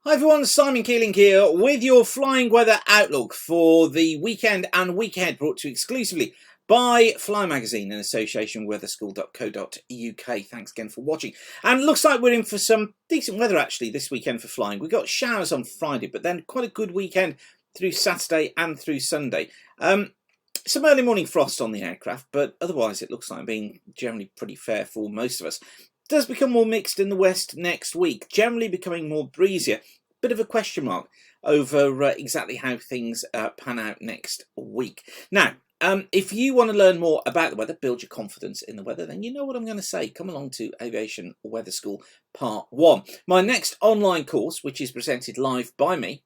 Hi everyone, Simon Keeling here with your flying weather outlook for the weekend and week ahead, brought to you exclusively by Fly Magazine in association with weatherschool.co.uk. Thanks again for watching. And it looks like we're in for some decent weather actually this weekend for flying. We got showers on Friday, but then quite a good weekend through Saturday and through Sunday. Some early morning frost on the aircraft, but otherwise it looks like being generally pretty fair for most of us. Does become more mixed in the west next week, generally becoming more breezier. Bit of a question mark over exactly how things pan out next week. Now, if you want to learn more about the weather, build your confidence in the weather, then you know what I'm going to say. Come along to Aviation Weather School Part 1. My next online course, which is presented live by me,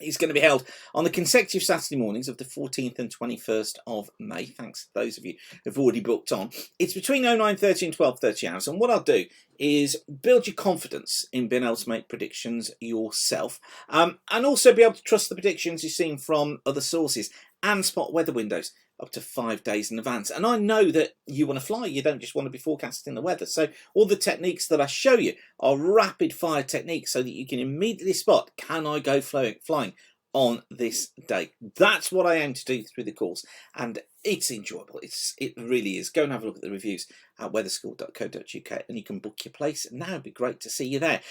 is going to be held on the consecutive Saturday mornings of the 14th and 21st of May. Thanks to those of you who've already booked on. It's between 09:30 and 12:30 hours. And what I'll do is build your confidence in being able to make predictions yourself. And also be able to trust the predictions you've seen from other sources and spot weather windows up to 5 days in advance. And I know that you want to fly, you don't just want to be forecasting the weather. So all the techniques that I show you are rapid fire techniques so that you can immediately spot, can I go flying on this day? That's what I aim to do through the course, and it's enjoyable. It really is. Go and have a look at the reviews at weatherschool.co.uk and you can book your place now. It'd be great to see you there.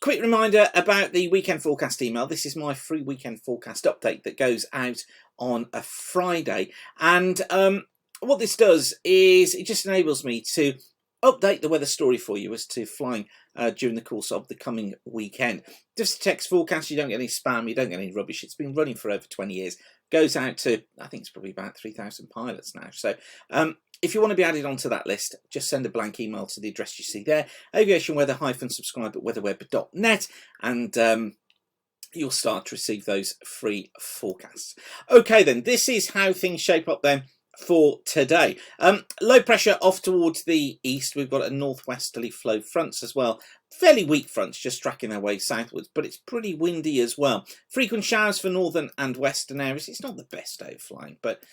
Quick reminder about the weekend forecast email. This is my free weekend forecast update that goes out on a Friday, and what this does is it just enables me to update the weather story for you as to flying during the course of the coming weekend. Just a text forecast, you don't get any spam, you don't get any rubbish. It's been running for over 20 years. Goes out to, I think it's probably about 3,000 pilots now. So if you want to be added onto that list, just send a blank email to the address you see there, aviationweather-subscribe at weatherweb.net, and you'll start to receive those free forecasts. Okay then, this is how things shape up then for today. Low pressure off towards the east. We've got a northwesterly flow fronts as well. Fairly weak fronts just tracking their way southwards, but it's pretty windy as well. Frequent showers for northern and western areas. It's not the best day of flying, but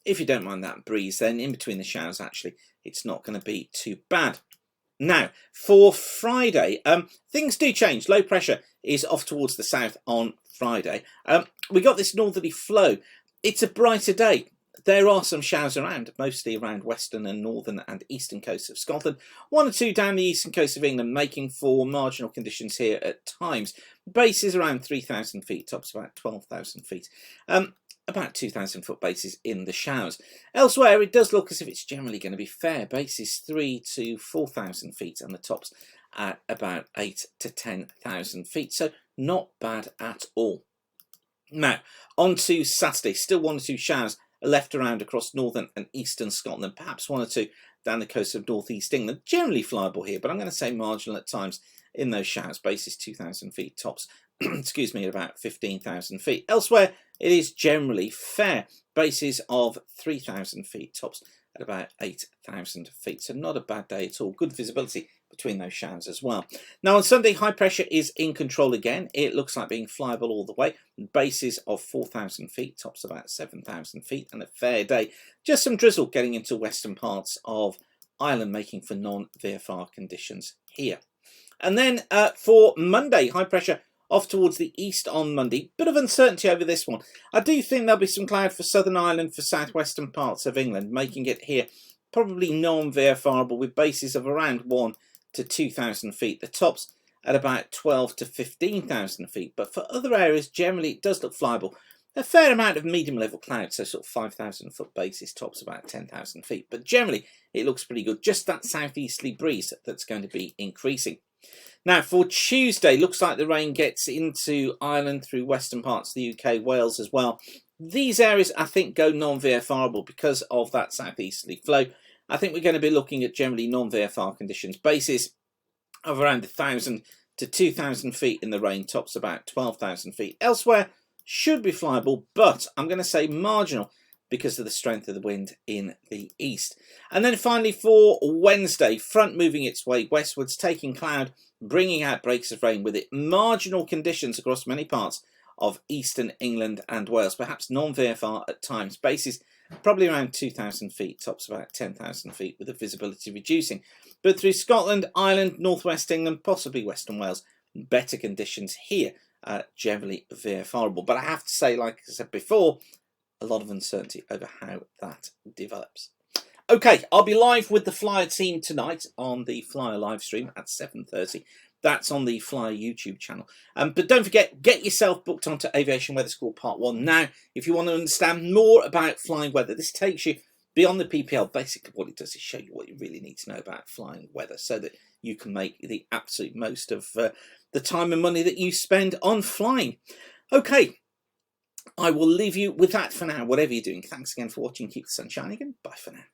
if you don't mind that breeze, then in between the showers actually it's not going to be too bad. Now for Friday, things do change. Low pressure is off towards the south on Friday. We got this northerly flow. It's a brighter day. There are some showers around, mostly around western and northern and eastern coasts of Scotland. One or two down the eastern coast of England, making for marginal conditions here at times. Bases around 3,000 feet, tops about 12,000 feet. About 2,000 foot bases in the showers. Elsewhere, it does look as if it's generally going to be fair. Bases 3 to 4,000 feet and the tops at about 8 to 10,000 feet. So not bad at all. Now, on to Saturday. Still one or two showers left around across northern and eastern Scotland, perhaps one or two down the coast of northeast England. Generally flyable here, but I'm going to say marginal at times in those showers. Bases 2,000 feet, tops, excuse me, at about 15,000 feet. Elsewhere, it is generally fair. Bases of 3,000 feet, tops at about 8,000 feet. So not a bad day at all. Good visibility between those showers as well. Now on Sunday, high pressure is in control again. It looks like being flyable all the way. Bases of 4,000 feet, tops about 7,000 feet, and a fair day. Just some drizzle getting into western parts of Ireland, making for non-VFR conditions here. And then for Monday, high pressure off towards the east on Monday. Bit of uncertainty over this one. I do think there'll be some cloud for southern Ireland, for southwestern parts of England, making it here probably non-VFRable with bases of around 1 to 2,000 feet. The tops at about 12 to 15,000 feet. But for other areas, generally it does look flyable. A fair amount of medium level clouds, so sort of 5,000 foot bases, tops about 10,000 feet. But generally it looks pretty good. Just that southeasterly breeze that's going to be increasing. Now for Tuesday, looks like the rain gets into Ireland through western parts of the UK, Wales as well. These areas I think go non-VFRable because of that southeasterly flow. I think we're going to be looking at generally non-VFR conditions. Bases of around 1,000 to 2,000 feet in the rain, tops about 12,000 feet. Elsewhere should be flyable, but I'm going to say marginal because of the strength of the wind in the east. And then finally for Wednesday, front moving its way westwards, taking cloud, bringing out breaks of rain with it. Marginal conditions across many parts of eastern England and Wales, perhaps non-VFR at times. Bases probably around 2,000 feet, tops about 10,000 feet, with the visibility reducing. But through Scotland, Ireland, northwest England, possibly western Wales, better conditions here, generally verifiable. But I have to say, like I said before, a lot of uncertainty over how that develops. Okay, I'll be live with the Flyer team tonight on the Flyer live stream at 7:30. That's on the Flyer YouTube channel. But don't forget, get yourself booked onto Aviation Weather School Part 1 now. If you want to understand more about flying weather, this takes you beyond the PPL. Basically, what it does is show you what you really need to know about flying weather so that you can make the absolute most of the time and money that you spend on flying. Okay, I will leave you with that for now, whatever you're doing. Thanks again for watching. Keep the sun shining, and bye for now.